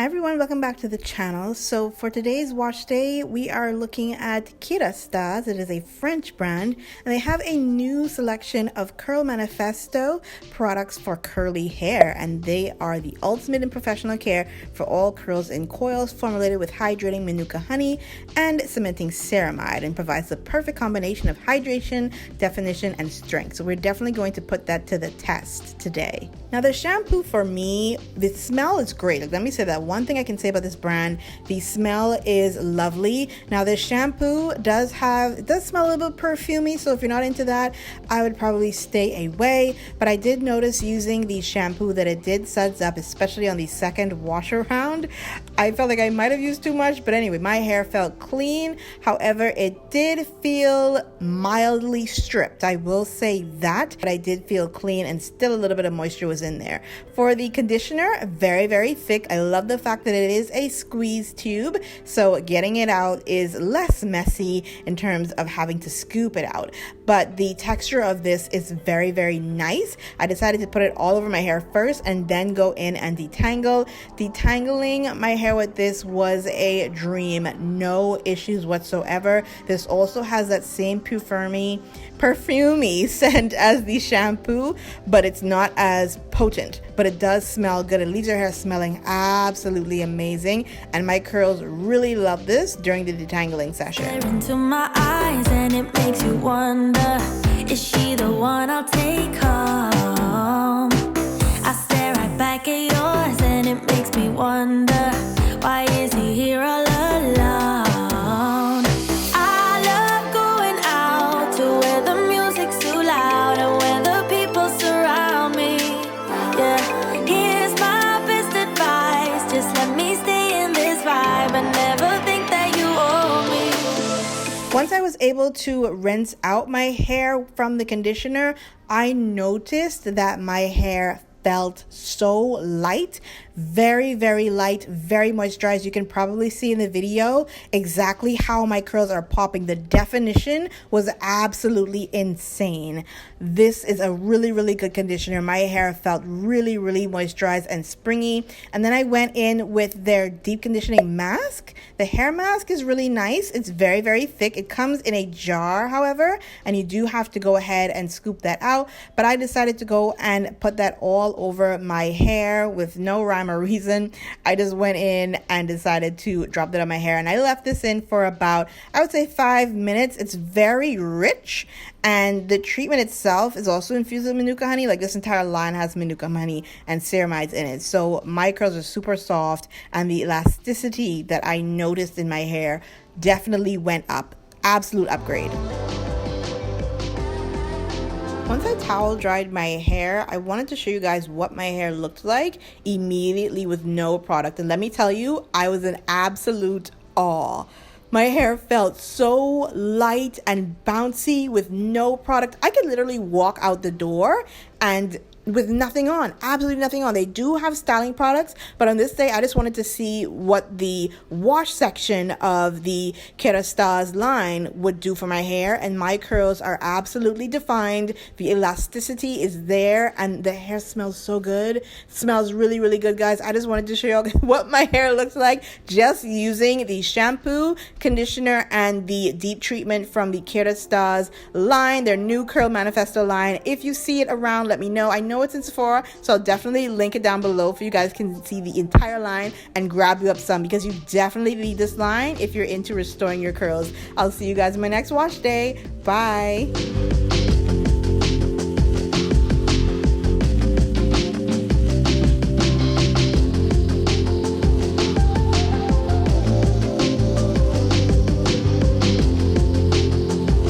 Hi everyone, welcome back to the channel. So for today's wash day, we are looking at Kérastase. It is a French brand, and they have a new selection of Curl Manifesto products for curly hair, and they are the ultimate in professional care for all curls and coils, formulated with hydrating manuka honey and cementing ceramide, and provides the perfect combination of hydration, definition, and strength. So we're definitely going to put that to the test today. Now the shampoo, for me, the smell is great. Like, let me say that. One thing I can say about this brand, the smell is lovely. Now this shampoo does smell a little bit perfumey, so if you're not into that, I would probably stay away. But I did notice using the shampoo that it did suds up, especially on the second wash around. I felt like I might have used too much, but anyway, my hair felt clean. However, it did feel mildly stripped, I will say that, but I did feel clean and still a little bit of moisture was in there. For the conditioner, very, very thick. I love the fact that it is a squeeze tube, so getting it out is less messy in terms of having to scoop it out. But the texture of this is very, very nice. I decided to put it all over my hair first and then go in and detangle. Detangling my hair with this was a dream. No issues whatsoever. This also has that same perfumey scent as the shampoo, but it's not as potent, but it does smell good. It leaves your hair smelling absolutely amazing, and my curls really love this during the detangling session. Into my eyes and it makes you wonder, is she the one I'll take home? I stare right back at yours and it makes me wonder, why is he here all alone? Once I was able to rinse out my hair from the conditioner, I noticed that my hair felt so light, very, very light, very moisturized. You can probably see in the video exactly how my curls are popping. The definition was absolutely insane. This is a really, really good conditioner. My hair felt really, really moisturized and springy. And then I went in with their deep conditioning mask. The hair mask is really nice. It's very, very thick. It comes in a jar, however, and you do have to go ahead and scoop that out. But I decided to go and put that all over my hair with no rhyme or reason. I just went in and decided to drop that on my hair, and I left this in for about, I would say, 5 minutes. It's very rich, and the treatment itself is also infused with manuka honey. Like, this entire line has manuka honey and ceramides in it, so my curls are super soft, and the elasticity that I noticed in my hair definitely went up. Absolute upgrade. Once I towel dried my hair, I wanted to show you guys what my hair looked like immediately with no product. And let me tell you, I was in absolute awe. My hair felt so light and bouncy with no product. I could literally walk out the door and with nothing on, absolutely nothing on. They do have styling products, but on this day I just wanted to see what the wash section of the Kérastase line would do for my hair, and my curls are absolutely defined. The elasticity is there, and the hair smells so good. It smells really, really good, guys. I just wanted to show you what my hair looks like just using the shampoo, conditioner, and the deep treatment from the Kérastase line, their new Curl Manifesto line. If you see it around, let me know. I know it's in Sephora, so I'll definitely link it down below for you guys can see the entire line and grab you up some, because you definitely need this line if you're into restoring your curls. I'll see you guys in my next wash day. Bye.